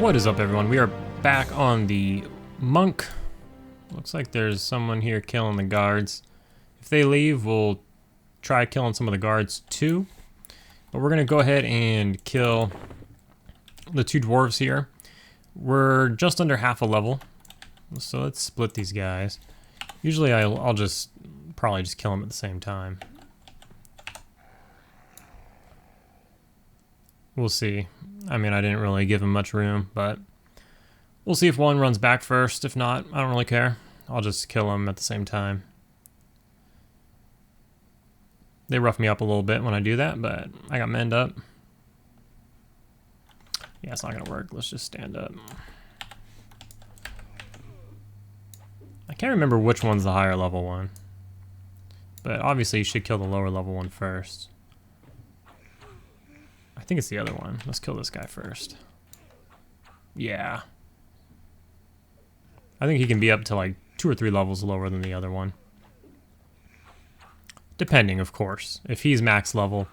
What is up, everyone? We are back on the monk. Looks like there's someone here killing the guards. If they leave, we'll try killing some of the guards too. But we're gonna go ahead and kill the two dwarves here. We're just under half a level, so let's split these guys. Usually I'll just probably just kill them at the same time. We'll see. I mean, I didn't really give him much room, but we'll see if one runs back first. If not, I don't really care. I'll just kill him at the same time. They rough me up a little bit when I do that, but I got manned up. Yeah, it's not gonna work. Let's just stand up. I can't remember which one's the higher level one, but obviously you should kill the lower level one first. I think it's the other one. Let's kill this guy first. Yeah. I think he can be up to like 2 or 3 levels lower than the other one. Depending, of course. If he's max level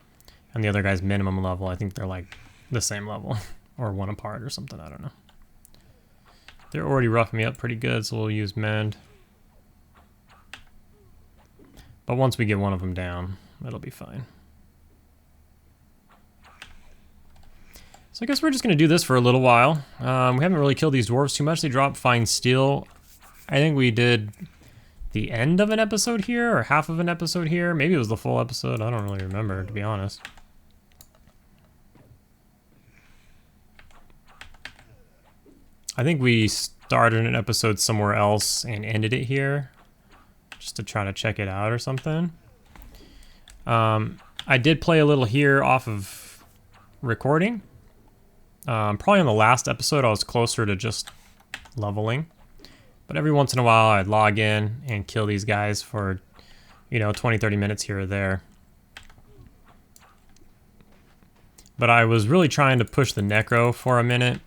and the other guy's minimum level, I think they're like the same level. Or one apart or something, I don't know. They're already roughing me up pretty good, so we'll use mend. But once we get one of them down, it'll be fine. So I guess we're just going to do this for a little while. We haven't really killed these dwarves too much. They drop fine steel. I think we did the end of an episode here, or half of an episode here. Maybe it was the full episode. I don't really remember, to be honest. I think we started an episode somewhere else and ended it here, just to try to check it out or something. I did play a little here off of recording. Probably on the last episode I was closer to just leveling, but every once in a while I'd log in and kill these guys for, you know, 20-30 minutes here or there. But I was really trying to push the necro for a minute,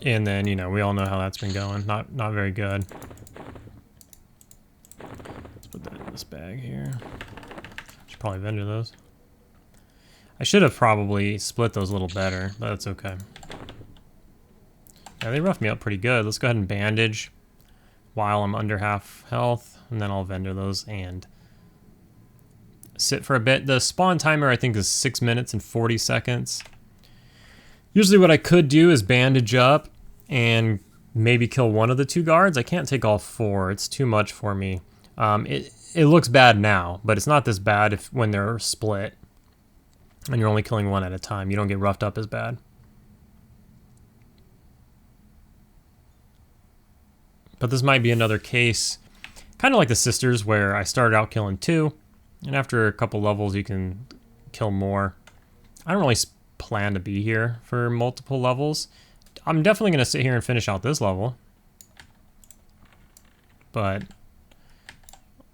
and then, you know, we all know how that's been going. Not very good. Let's put that in this bag here. Should probably vendor those. I should have probably split those a little better, but that's okay. Yeah, they roughed me up pretty good. Let's go ahead and bandage while I'm under half health, and then I'll vendor those and sit for a bit. The spawn timer, I think, is 6 minutes and 40 seconds. Usually what I could do is bandage up and maybe kill one of the 2 guards. I can't take all 4. It's too much for me. It looks bad now, but it's not this bad when they're split and you're only killing one at a time. You don't get roughed up as bad. But this might be another case, kind of like the sisters, where I started out killing 2, and after a couple levels you can kill more. I don't really plan to be here for multiple levels. I'm definitely going to sit here and finish out this level, but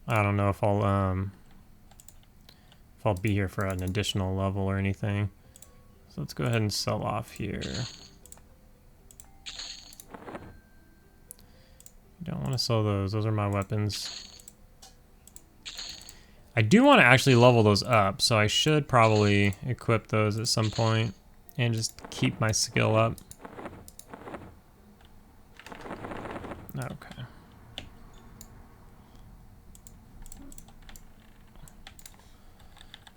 I don't know if I'll be here for an additional level or anything. So let's go ahead and sell off here. Don't want to sell those. Those are my weapons. I do want to actually level those up, so I should probably equip those at some point and just keep my skill up. Okay.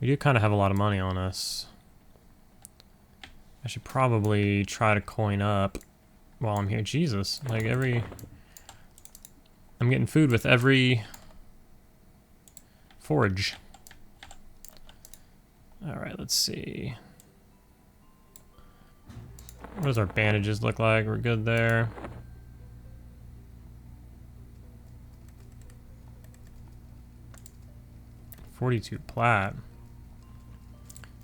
We do kind of have a lot of money on us. I should probably try to coin up while I'm here. Jesus, like I'm getting food with every forage. Alright, let's see. What does our bandages look like? We're good there. $42 plat.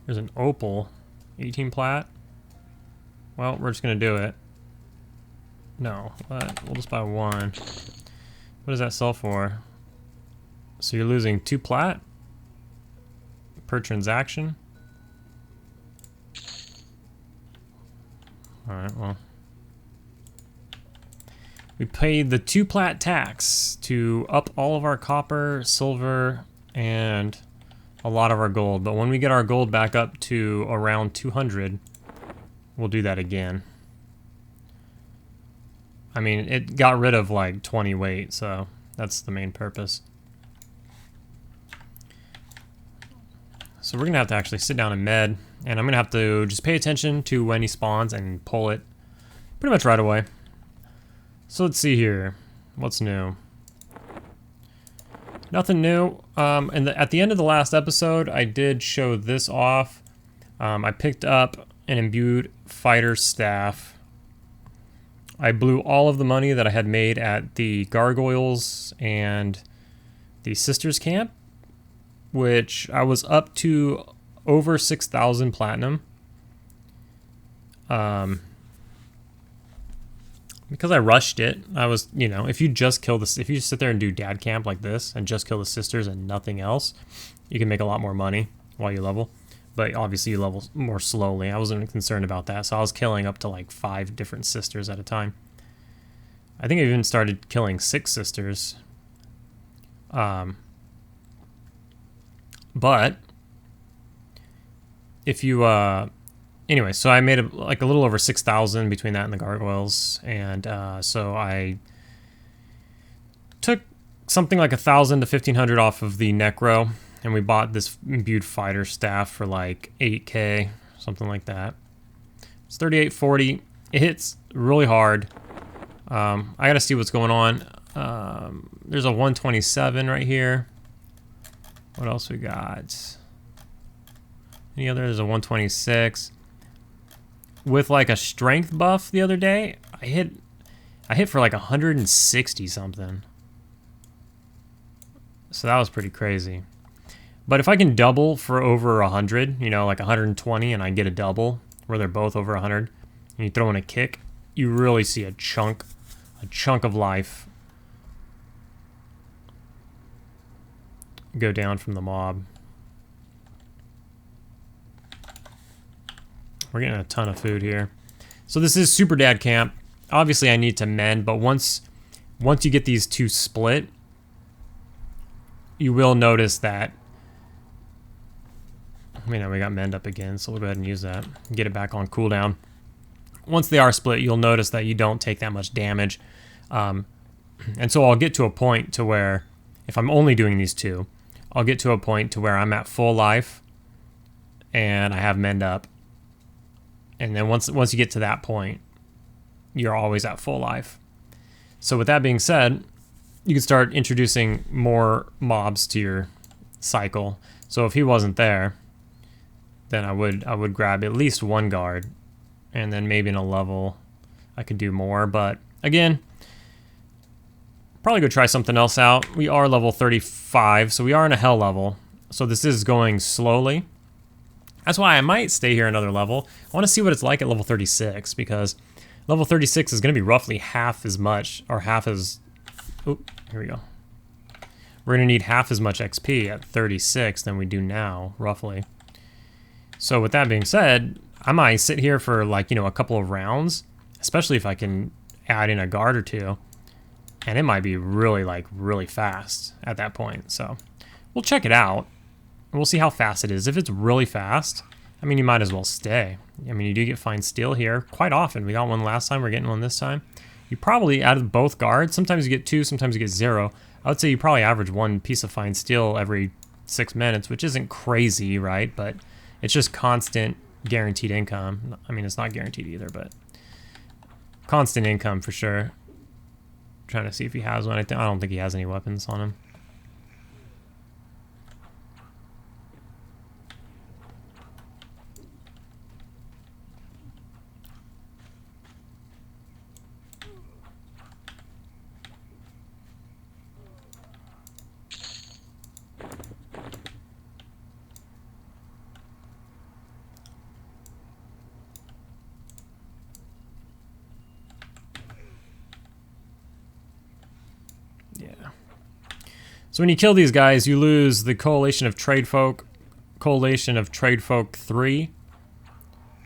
There's an opal, 18 plat. Well, we're just gonna do it. No, but we'll just buy 1. What does that sell for? So you're losing 2 plat per transaction. All right, well, we paid the 2 plat tax to up all of our copper, silver, and a lot of our gold. But when we get our gold back up to around 200, we'll do that again. I mean, it got rid of like 20 weight, so that's the main purpose. So we're gonna have to actually sit down and med, and I'm gonna have to just pay attention to when he spawns and pull it pretty much right away. So let's see here, what's new? Nothing new. And at the end of the last episode, I did show this off. I picked up an imbued fighter staff. I blew all of the money that I had made at the gargoyles and the sisters camp, which I was up to over 6,000 platinum. Because I rushed it, I was, you know, if you just kill this, if you just sit there and do dad camp like this and just kill the sisters and nothing else, you can make a lot more money while you level. But obviously you level more slowly. I wasn't concerned about that, so I was killing up to like 5 different sisters at a time. I think I even started killing 6 sisters. But if you anyway, so I made like a little over 6,000 between that and the gargoyles, and so I took something like 1,000 to 1,500 off of the necro, and we bought this imbued fighter staff for like 8k, something like that. It's 3840. It hits really hard. I gotta see what's going on. There's a 127 right here. What else we got? Any other? There's a 126. With like a strength buff the other day, I hit for like 160 something. So that was pretty crazy. But if I can double for over 100, you know, like 120, and I get a double where they're both over 100, and you throw in a kick, you really see a chunk of life go down from the mob. We're getting a ton of food here. So this is super dad camp. Obviously I need to mend, but once you get these two split, you will notice that, you know, we got mend up again, so we'll go ahead and use that. Get it back on cooldown. Once they are split, you'll notice that you don't take that much damage. And so I'll get to a point to where, if I'm only doing these two, I'll get to a point to where I'm at full life and I have mend up. And then once you get to that point, you're always at full life. So with that being said, you can start introducing more mobs to your cycle. So if he wasn't there, then I would grab at least one guard, and then maybe in a level I could do more. But again, probably go try something else out. We are level 35, so we are in a hell level. So this is going slowly. That's why I might stay here another level. I want to see what it's like at level 36, because level 36 is going to be roughly half as much, or half as... Oh, here we go. We're going to need half as much XP at 36 than we do now, roughly. So with that being said, I might sit here for like, you know, a couple of rounds, especially if I can add in a guard or two. And it might be really, like, really fast at that point. So we'll check it out. We'll see how fast it is. If it's really fast, I mean, you might as well stay. I mean, you do get fine steel here quite often. We got one last time. We're getting one this time. You probably, out of both guards, sometimes you get 2, sometimes you get 0. I would say you probably average 1 piece of fine steel every 6 minutes, which isn't crazy, right? But it's just constant guaranteed income. I mean, it's not guaranteed either, but constant income for sure. Trying to see if he has one. I don't think he has any weapons on him. So when you kill these guys, you lose the Coalition of Tradefolk, Coalition of Tradefolk 3,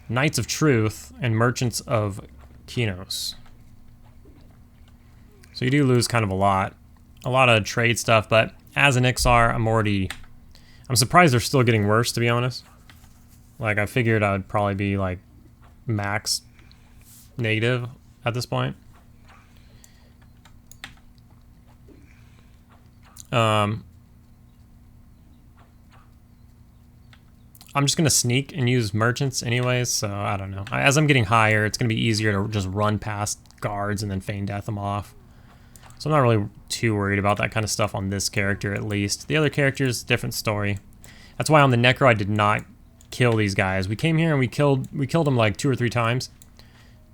Knights of Truth, and Merchants of Kinos. So you do lose kind of a lot of trade stuff, but as an Iksar, I'm surprised they're still getting worse, to be honest. Like, I figured I'd probably be like max negative at this point. I'm just going to sneak and use merchants anyways, so I don't know. As I'm getting higher, it's going to be easier to just run past guards and then feign death them off. So I'm not really too worried about that kind of stuff on this character, at least. The other characters, different story. That's why on the Necro I did not kill these guys. We came here and we killed them like 2 or 3 times.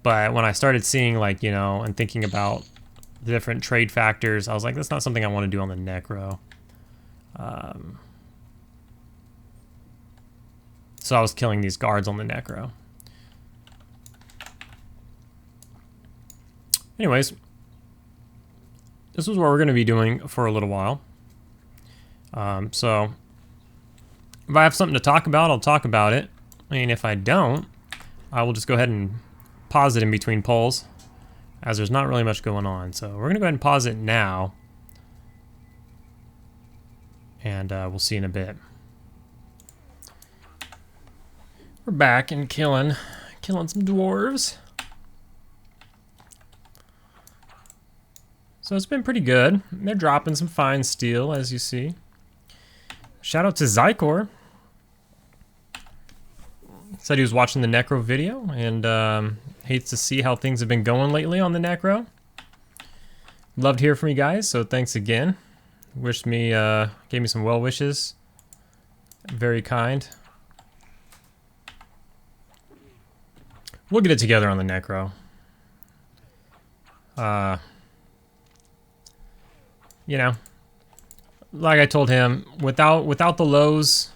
But when I started seeing, like, you know, and thinking about the different trade factors, I was like, that's not something I want to do on the Necro. So I was killing these guards on the Necro. Anyways, this is what we're going to be doing for a little while. So if I have something to talk about, I'll talk about it. And if I don't, I will just go ahead and pause it in between polls, as there's not really much going on. So we're going to go ahead and pause it now. And we'll see in a bit. We're back and killing some dwarves. So it's been pretty good. They're dropping some fine steel, as you see. Shout out to Zykor. Said he was watching the Necro video and hates to see how things have been going lately on the Necro. Love to hear from you guys, so thanks again. Gave me some well wishes. Very kind. We'll get it together on the Necro. You know, like I told him, without the lows,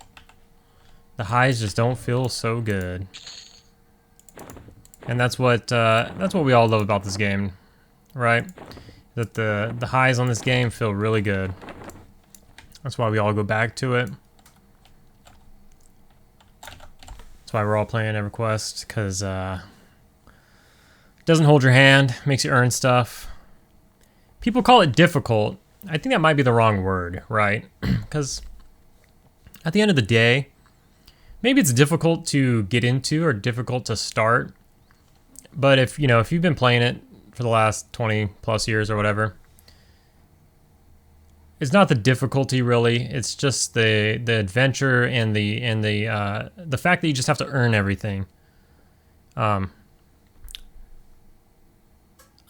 the highs just don't feel so good. And that's what we all love about this game, right? That the highs on this game feel really good. That's why we all go back to it. That's why we're all playing EverQuest, because it doesn't hold your hand, makes you earn stuff. People call it difficult. I think that might be the wrong word, right? Because at the end of the day, maybe it's difficult to get into or difficult to start. But if you've been playing it for the last 20 plus years or whatever, it's not the difficulty really. It's just the adventure and the fact that you just have to earn everything. I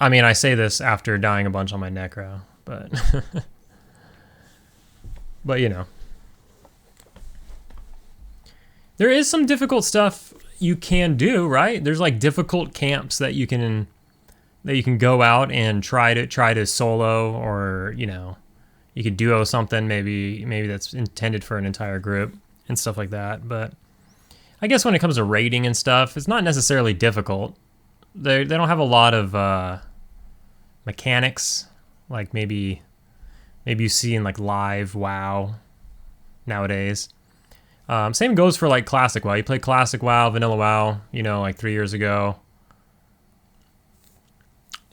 mean, I say this after dying a bunch on my Necro, but but you know, there is some difficult stuff you can do, right? There's like difficult camps that you can go out and try to solo, or you could duo something, maybe that's intended for an entire group and stuff like that. But I guess when it comes to raiding and stuff, it's not necessarily difficult. They don't have a lot of mechanics like maybe you see in like live WoW nowadays. Same goes for like classic WoW. You play classic WoW, vanilla WoW, like 3 years ago,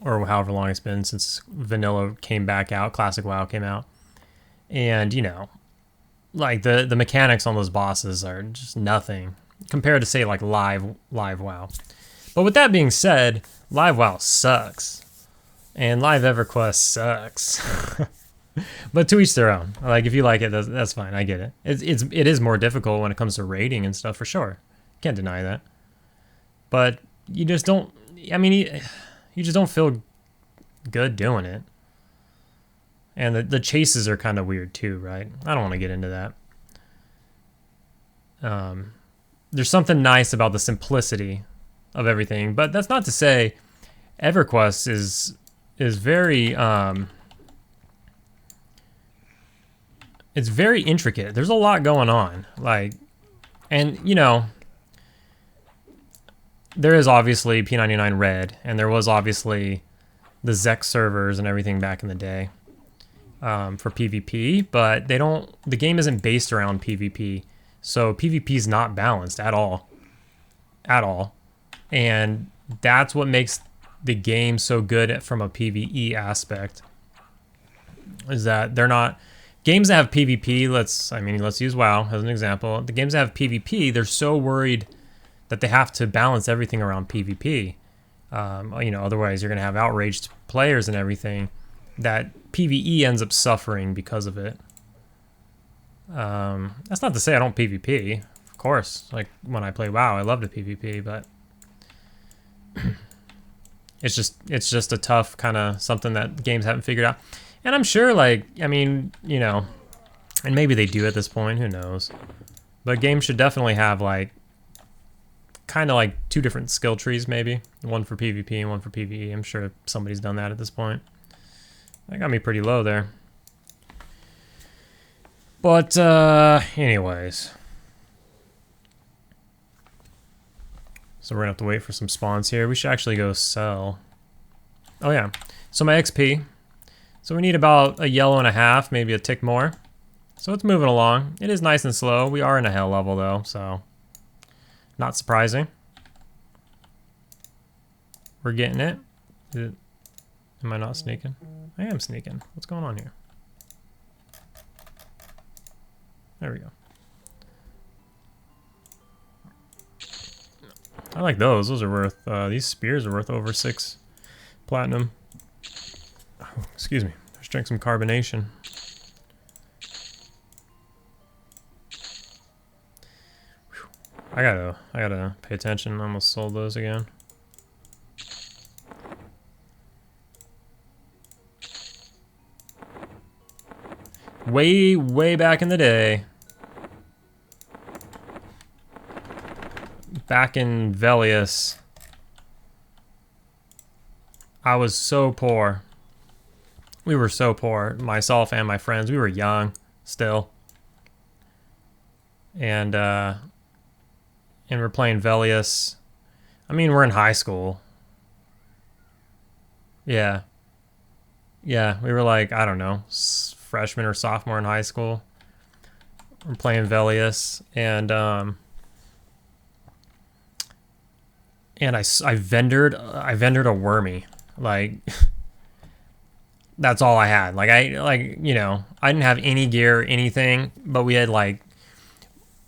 or however long it's been since vanilla came back out, classic WoW came out. And, like the mechanics on those bosses are just nothing compared to, say, like live WoW. But with that being said, live WoW sucks. And live EverQuest sucks. But to each their own. Like, if you like it, that's fine. I get it. It is more difficult when it comes to raiding and stuff, for sure. Can't deny that. But you just don't, you just don't feel good doing it. And the chases are kind of weird too, right? I don't want to get into that. There's something nice about the simplicity of everything, but that's not to say EverQuest is very it's very intricate. There's a lot going on, and there is obviously P99 Red, and there was obviously the Zek servers and everything back in the day. For PvP, but the game isn't based around PvP, so PvP is not balanced at all, and that's what makes the game so good from a PvE aspect, is that they're not games that have PvP. Let's use WoW as an example. The games that have PvP, they're so worried that they have to balance everything around PvP. You know, otherwise you're going to have outraged players and everything, that PvE ends up suffering because of it. That's not to say I don't PvP. Of course, like when I play WoW, I love to PvP, but it's just a tough kind of something that games haven't figured out. And I'm sure, like, I mean, you know, and maybe they do at this point, who knows. But games should definitely have, like, kind of like 2 different skill trees, maybe. One for PvP and one for PvE. I'm sure somebody's done that at this point. That got me pretty low there. But, anyways. So we're gonna have to wait for some spawns here. We should actually go sell. Oh yeah, so my XP. So we need about 1.5 yellow, maybe a tick more. So it's moving along. It is nice and slow. We are in a hell level though, so not surprising. We're getting it. Am I not sneaking? I am sneaking. What's going on here? There we go. I like those. Those are worth, these spears are worth over 6 platinum. Oh, excuse me. Just drank some carbonation. Whew. I gotta pay attention. I almost sold those again. Way back in the day. Back in Velius, I was so poor. We were so poor, myself and my friends. We were young still. And we're playing Velius. I mean, we're in high school. Yeah. Yeah, we were like, I don't know, freshman or sophomore in high school. We're playing Velius, and I vendored a wormy. Like, that's all I had. Like, you know, I didn't have any gear or anything, but we had, like,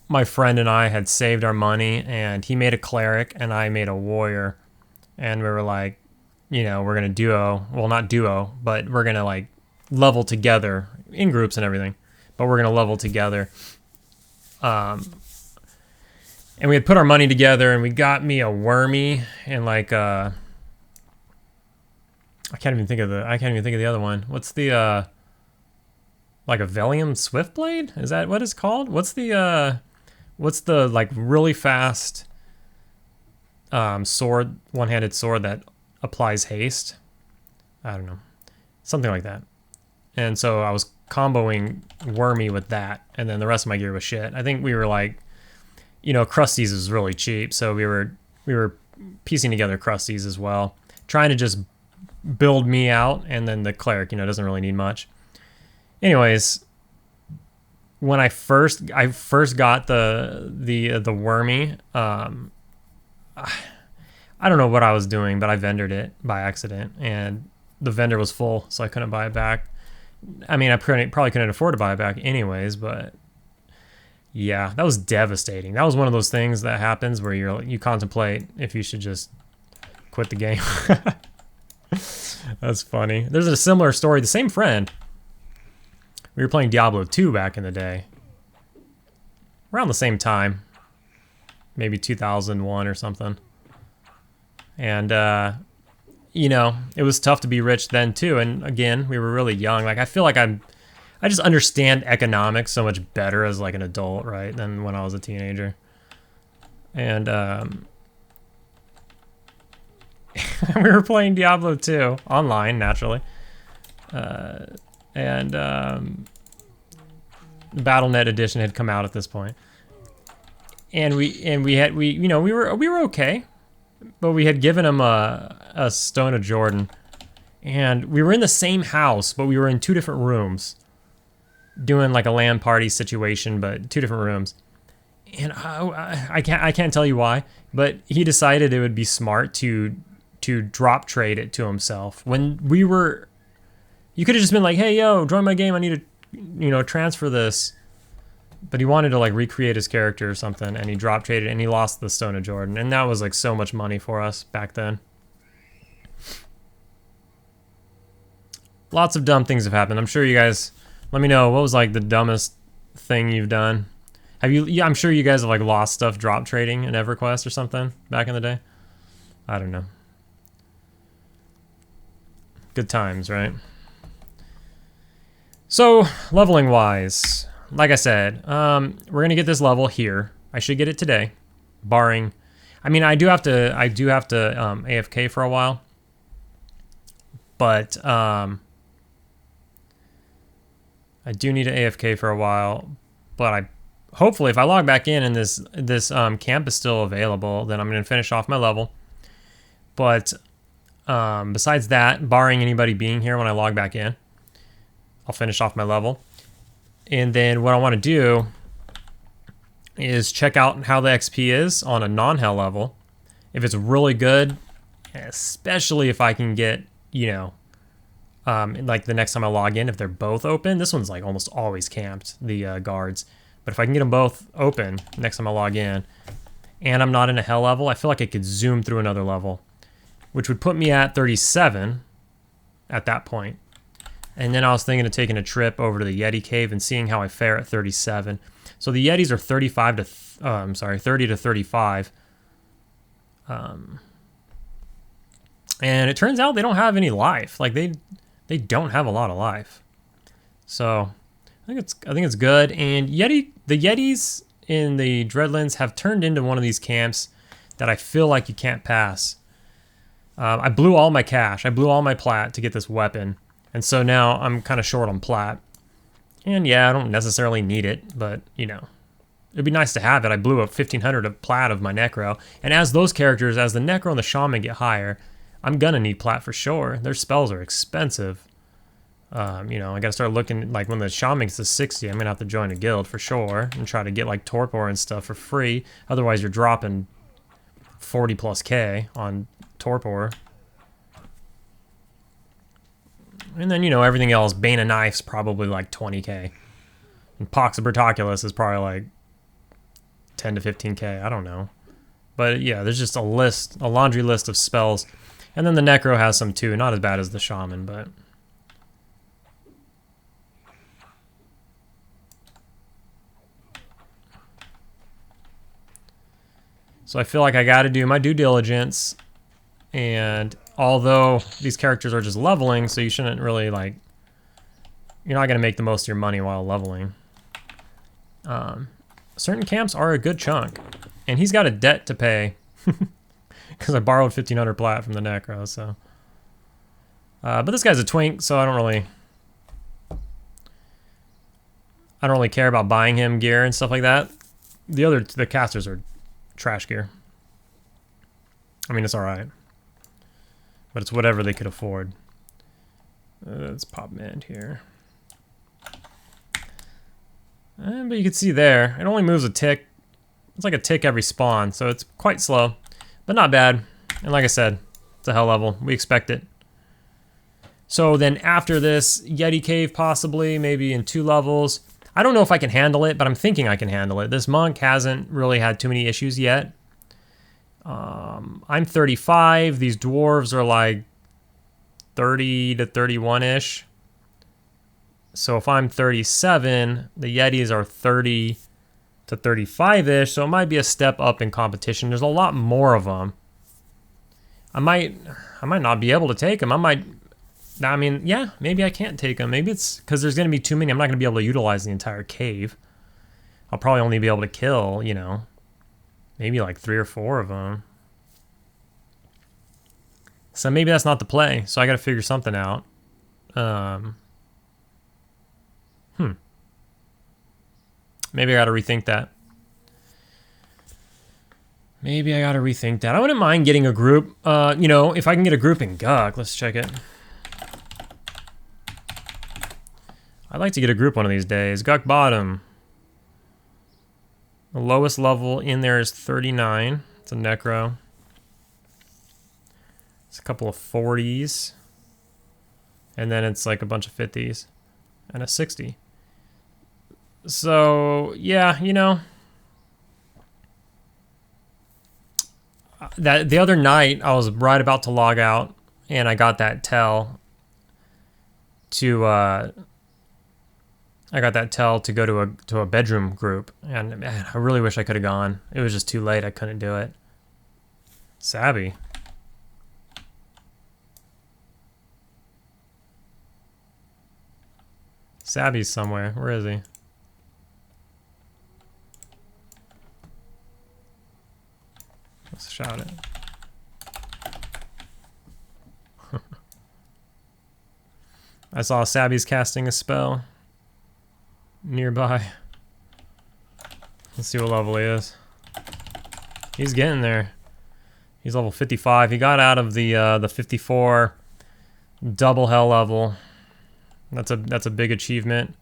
my friend and I had saved our money, and he made a cleric and I made a warrior, and we were like, you know, we're gonna duo. Well, not duo, but we're gonna, like, level together in groups and everything, but we're gonna level together. And we had put our money together, and we got me a wormy and like I can't even think of the other one. What's the like a Velium Swiftblade? Is that what it's called? What's the like really fast sword, one-handed sword that applies haste? I don't know. Something like that. And so I was comboing wormy with that, and then the rest of my gear was shit. I think we were like, you know, Krusty's is really cheap, so we were piecing together Krusty's as well, trying to just build me out, and then the cleric, you know, doesn't really need much. Anyways, when I first got the wormy, I don't know what I was doing, but I vendored it by accident, and the vendor was full, so I couldn't buy it back. I mean, I probably couldn't afford to buy it back anyways, but yeah, that was devastating. That was one of those things that happens where you contemplate if you should just quit the game. That's funny. There's a similar story. The same friend. We were playing Diablo 2 back in the day. Around the same time. Maybe 2001 or something. And, you know, it was tough to be rich then too. And again, we were really young. Like, I feel like I just understand economics so much better as like an adult, right, than when I was a teenager. And we were playing Diablo 2 online, naturally. And the BattleNet edition had come out at this point. And we you know, we were okay, but we had given him a Stone of Jordan, and we were in the same house, but we were in 2 different rooms, doing like a LAN party situation, but 2 different rooms. And I can't tell you why, but he decided it would be smart to drop trade it to himself when we were. You could have just been like, hey, yo, join my game. I need to, you know, transfer this. But he wanted to like recreate his character or something, and he drop traded, and he lost the Stone of Jordan, and that was like so much money for us back then. Lots of dumb things have happened. I'm sure you guys, let me know, what was like the dumbest thing you've done? Have you, yeah, I'm sure you guys have like lost stuff drop trading in EverQuest or something back in the day. I don't know. Good times, right? So, leveling wise, like I said, we're gonna get this level here. I should get it today, barring, I mean, I do have to AFK for a while, but I do need to AFK for a while. But hopefully, if I log back in and this camp is still available, then I'm gonna finish off my level. But besides that, barring anybody being here when I log back in, I'll finish off my level. And then what I want to do is check out how the XP is on a non-hell level. If it's really good, especially if I can get, you know, like the next time I log in, if they're both open. This one's like almost always camped, the guards. But if I can get them both open next time I log in, and I'm not in a hell level, I feel like I could zoom through another level, which would put me at 37 at that point. And then I was thinking of taking a trip over to the Yeti cave and seeing how I fare at 37. So the Yetis are 30 to 35. And it turns out they don't have any life. Like they don't have a lot of life. So I think it's good. And the Yetis in the Dreadlands have turned into one of these camps that I feel like you can't pass. I blew all my cash. I blew all my plat to get this weapon. And so now I'm kind of short on plat. And yeah, I don't necessarily need it, but you know, it'd be nice to have it. I blew up 1,500 of plat of my Necro. And as those characters, as the Necro and the Shaman get higher, I'm gonna need plat for sure. Their spells are expensive. You know, I gotta start looking, like when the Shaman gets to 60, I'm gonna have to join a guild for sure and try to get like torpor and stuff for free. Otherwise you're dropping 40 plus K on torpor. And then, you know, everything else, Bane of Knife's probably like 20k. And Pox of Bertoculus is probably like 10 to 15k, I don't know. But yeah, there's just a laundry list of spells. And then the Necro has some too, not as bad as the Shaman, but... So I feel like I gotta do my due diligence, and although these characters are just leveling, so you shouldn't really like, you're not gonna make the most of your money while leveling. Certain camps are a good chunk, and he's got a debt to pay because I borrowed 1,500 plat from the Necro, so. But this guy's a twink, so I don't really care about buying him gear and stuff like that. The casters are trash gear. I mean, it's alright. But it's whatever they could afford. Let's pop Mend here. But you can see there, it only moves a tick. It's like a tick every spawn, so it's quite slow. But not bad. And like I said, it's a hell level. We expect it. So then after this, Yeti Cave possibly, maybe in 2 levels. I don't know if I can handle it, but I'm thinking I can handle it. This monk hasn't really had too many issues yet. I'm 35. These dwarves are like 30 to 31-ish. So if I'm 37, the Yetis are 30 to 35-ish. So it might be a step up in competition. There's a lot more of them. I might not be able to take them. I mean, yeah, maybe I can't take them. Maybe it's because there's going to be too many. I'm not going to be able to utilize the entire cave. I'll probably only be able to kill, you know, maybe like 3 or 4 of them. So maybe that's not the play. So I got to figure something out. Maybe I got to rethink that. I wouldn't mind getting a group. You know, if I can get a group in Guk, let's check it. I'd like to get a group one of these days. Guk Bottom. The lowest level in there is 39. It's a Necro. It's a couple of 40s. And then it's like a bunch of 50s. And a 60. So, yeah, you know, that the other night I was right about to log out and I got that tell to go to a bedroom group, and man, I really wish I could have gone. It was just too late. I couldn't do it. Savvy. Savvy's somewhere. Where is he? Let's shout it. I saw Savvy's casting a spell nearby. Let's see what level he is. He's getting there. He's level 55. He got out of the 54 double hell level. That's a big achievement.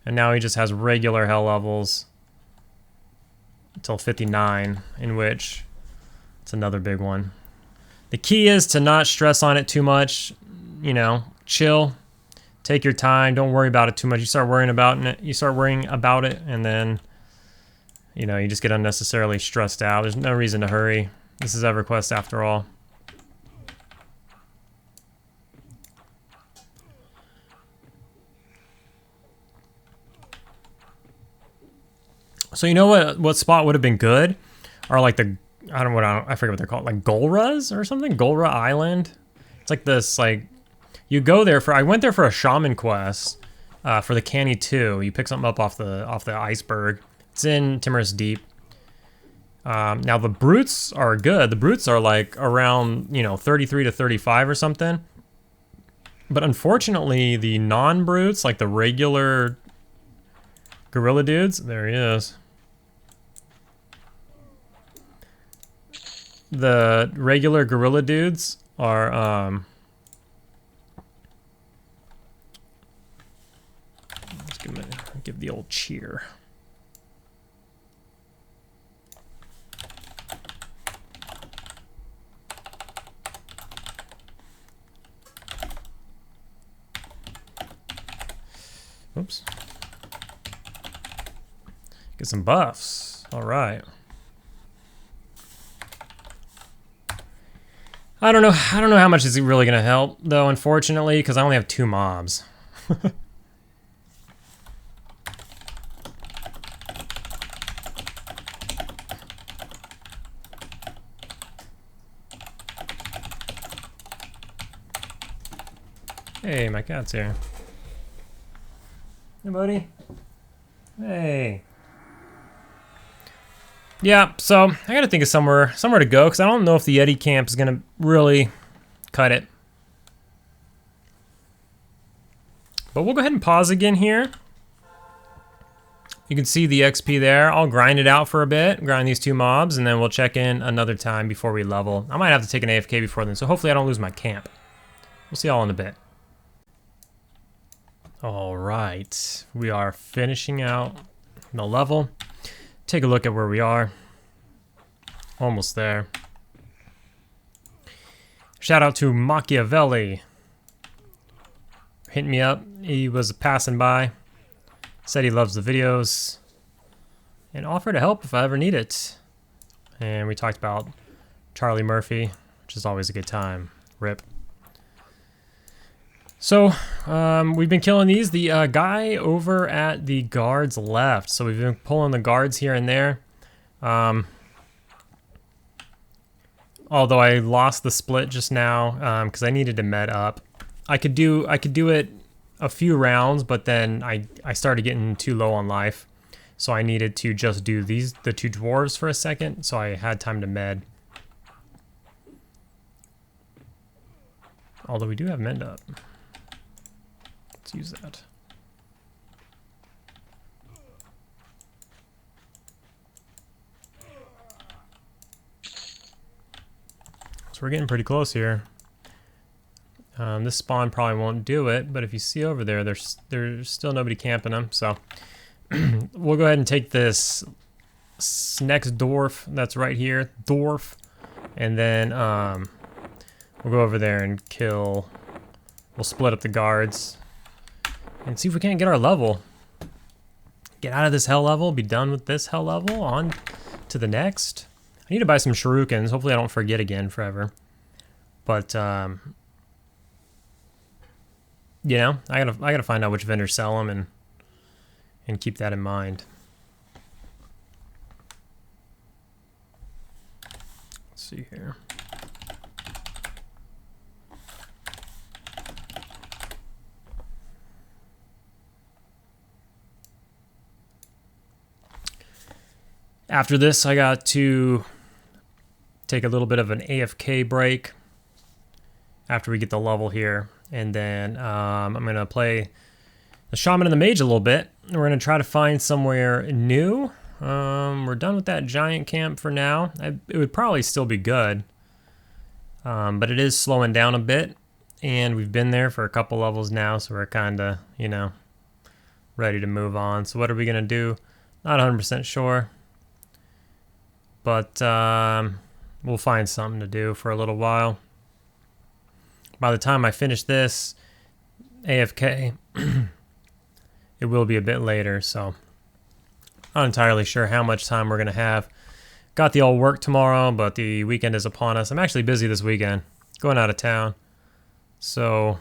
And now he just has regular hell levels until 59, in which it's another big one. The key is to not stress on it too much. You know, chill. Take your time. Don't worry about it too much. You start worrying about it, and then, you know, you just get unnecessarily stressed out. There's no reason to hurry. This is EverQuest after all. So you know what spot would have been good? Are like the I forget what they're called, like Golras or something? Golra Island. It's like this, like, you go there I went there for a shaman quest for the Canny 2. You pick something up off the iceberg. It's in Timorous Deep. Now the brutes are good. The brutes are like around, you know, 33 to 35 or something. But unfortunately, the non-brutes, like the regular gorilla dudes, there he is. The regular gorilla dudes are let's give the old cheer. Oops. Get some buffs. All right. I don't know how much is it really gonna help though, unfortunately, because I only have 2 mobs. Hey, my cat's here. Hey, buddy. Hey. Yeah, so I gotta think of somewhere to go, because I don't know if the Yeti camp is gonna really cut it. But we'll go ahead and pause again here. You can see the XP there. I'll grind it out for a bit, grind these 2 mobs, and then we'll check in another time before we level. I might have to take an AFK before then, so hopefully I don't lose my camp. We'll see y'all in a bit. All right, we are finishing out the level. Take a look at where we are. Almost there. Shout out to Machiavelli. Hit me up. He was passing by. Said he loves the videos. And offered to help if I ever need it. And we talked about Charlie Murphy, which is always a good time. RIP. So, we've been killing these. The guy over at the guards left. So we've been pulling the guards here and there. Although I lost the split just now because I needed to med up. I could do it a few rounds, but then I started getting too low on life. So I needed to just do the 2 dwarves for a second. So I had time to med. Although we do have mend up. Let's use that. So we're getting pretty close here. This spawn probably won't do it, but if you see over there, there's still nobody camping them. So we'll go ahead and take this next dwarf that's right here, Dwarf, and then we'll go over there and kill. We'll split up the guards and see if we can't get our level. get out of this hell level, be done with this hell level, on to the next. I need to buy some shurikens. Hopefully I don't forget again forever. But, you know, I gotta find out which vendors sell them and keep that in mind. Let's see here. After this, I got to take a little bit of an AFK break after we get the level here. And then I'm going to play the Shaman and the Mage a little bit. We're going to try to find somewhere new. We're done with that giant camp for now. It would probably still be good. But it is slowing down a bit. And we've been there for a couple levels now, so we're kind of, you know, ready to move on. So what are we going to do? Not 100% sure. But we'll find something to do for a little while. By the time I finish this AFK, it will be a bit later, so not entirely sure how much time we're going to have. Got the old work tomorrow, but the weekend is upon us. I'm actually busy this weekend, going out of town. So,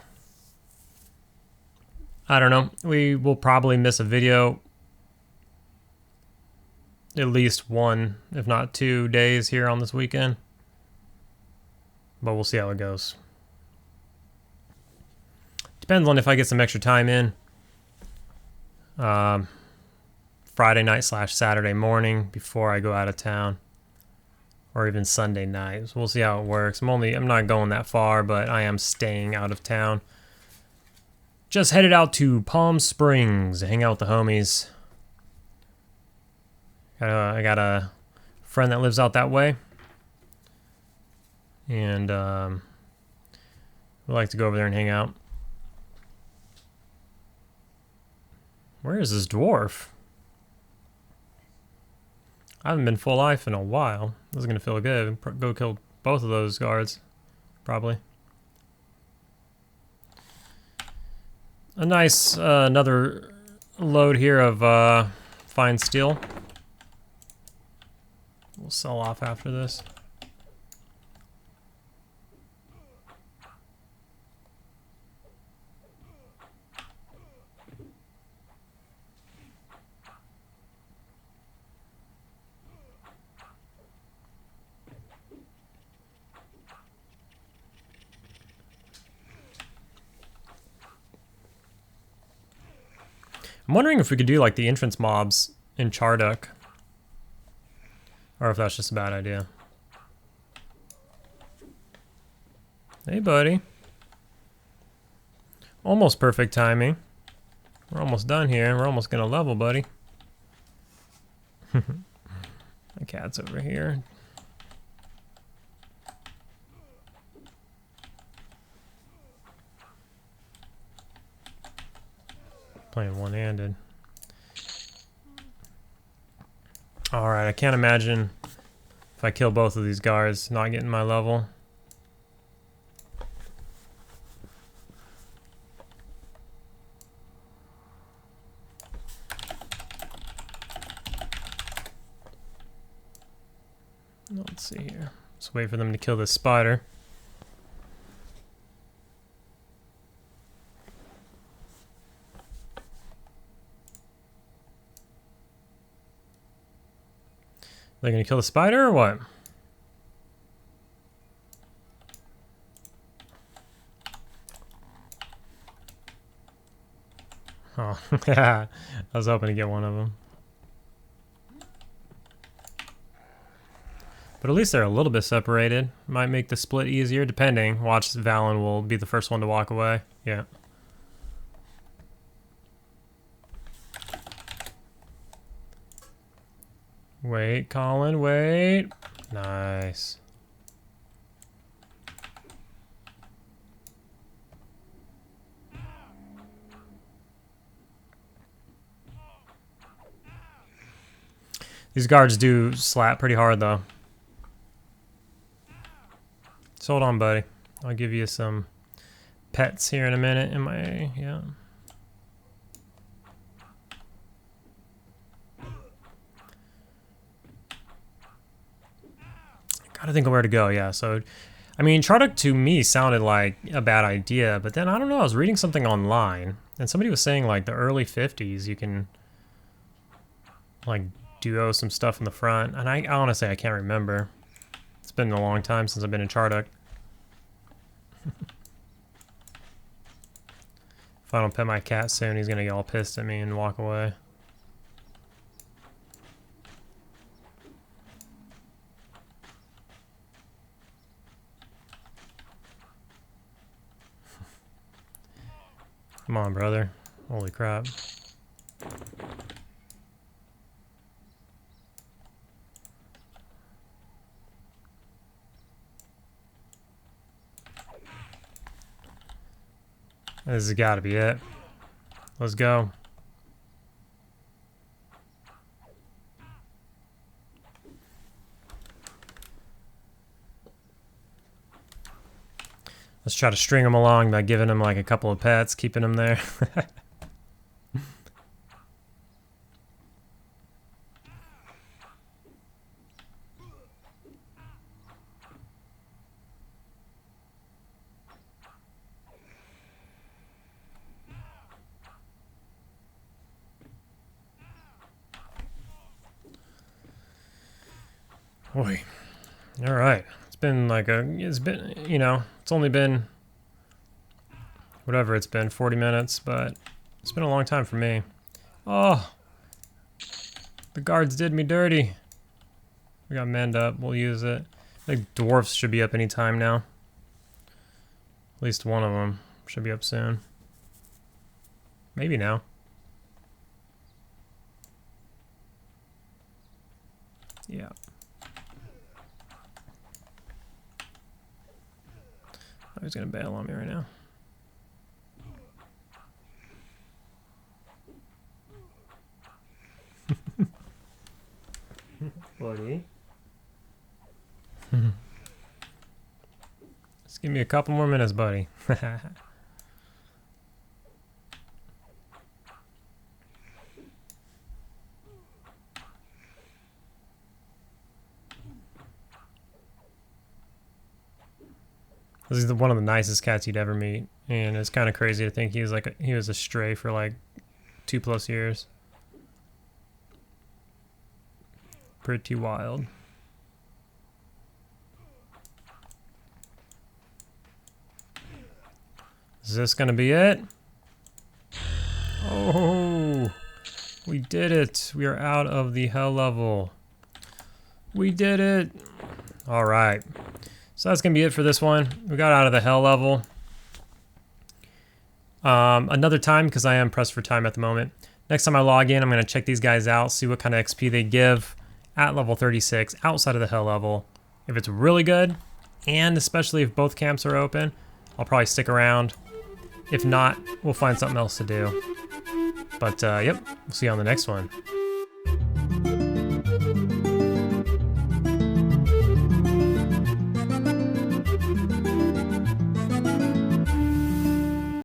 I don't know. We will probably miss a video at least one, if not 2 days here on this weekend. But we'll see how it goes. Depends on if I get some extra time in. Friday night / Saturday morning before I go out of town. Or even Sunday night. So we'll see how it works. I'm not going that far, but I am staying out of town. Just headed out to Palm Springs to hang out with the homies. I got a friend that lives out that way. And we like to go over there and hang out. Where is this dwarf? I haven't been full life in a while. This is going to feel good. Go kill both of those guards. Probably. A nice, another load here of fine steel. We'll sell off after this. I'm wondering if we could do like the entrance mobs in Charduk. Or if that's just a bad idea. Hey, buddy. Almost perfect timing. We're almost done here. We're almost gonna level, buddy. My cat's over here. Playing one-handed. Alright, I can't imagine if I kill both of these guards not getting my level. Let's see here. Let's wait for them to kill this spider. They're gonna kill the spider or what? Oh, yeah. I was hoping to get one of them. But at least they're a little bit separated. Might make the split easier, depending. Watch, Valen will be the first one to walk away. Yeah. Wait, Colin, wait. Nice. These guards do slap pretty hard, though. So hold on, buddy. I'll give you some pets here in a minute. Yeah. Trying to think of where to go, yeah. So, I mean, Chardock to me sounded like a bad idea, but then I don't know, I was reading something online, and somebody was saying like the early 50s, you can like duo some stuff in the front, and I honestly, I can't remember. It's been a long time since I've been in Chardock. If I don't pet my cat soon, he's gonna get all pissed at me and walk away. Come on, brother. Holy crap. This has got to be it. Let's go. Let's try to string them along by giving them like a couple of pets, keeping them there. Boy. All right. It's been like it's been, you know, it's only been whatever it's been, 40 minutes, but it's been a long time for me. Oh, the guards did me dirty. We got manned up. We'll use it. I think dwarfs should be up any time now. At least one of them should be up soon. Maybe now. Yeah. Oh, he's gonna bail on me right now. Buddy. Just give me a couple more minutes, buddy. This is one of the nicest cats you'd ever meet, and it's kind of crazy to think he was a stray for like 2+ years. Pretty wild. Is this gonna be it? Oh, we did it. We are out of the hell level. We did it. All right. So that's gonna be it for this one. We got out of the hell level. Another time, because I am pressed for time at the moment. Next time I log in, I'm gonna check these guys out, see what kind of XP they give at level 36 outside of the hell level. If it's really good, and especially if both camps are open, I'll probably stick around. If not, we'll find something else to do. But yep, we'll see you on the next one.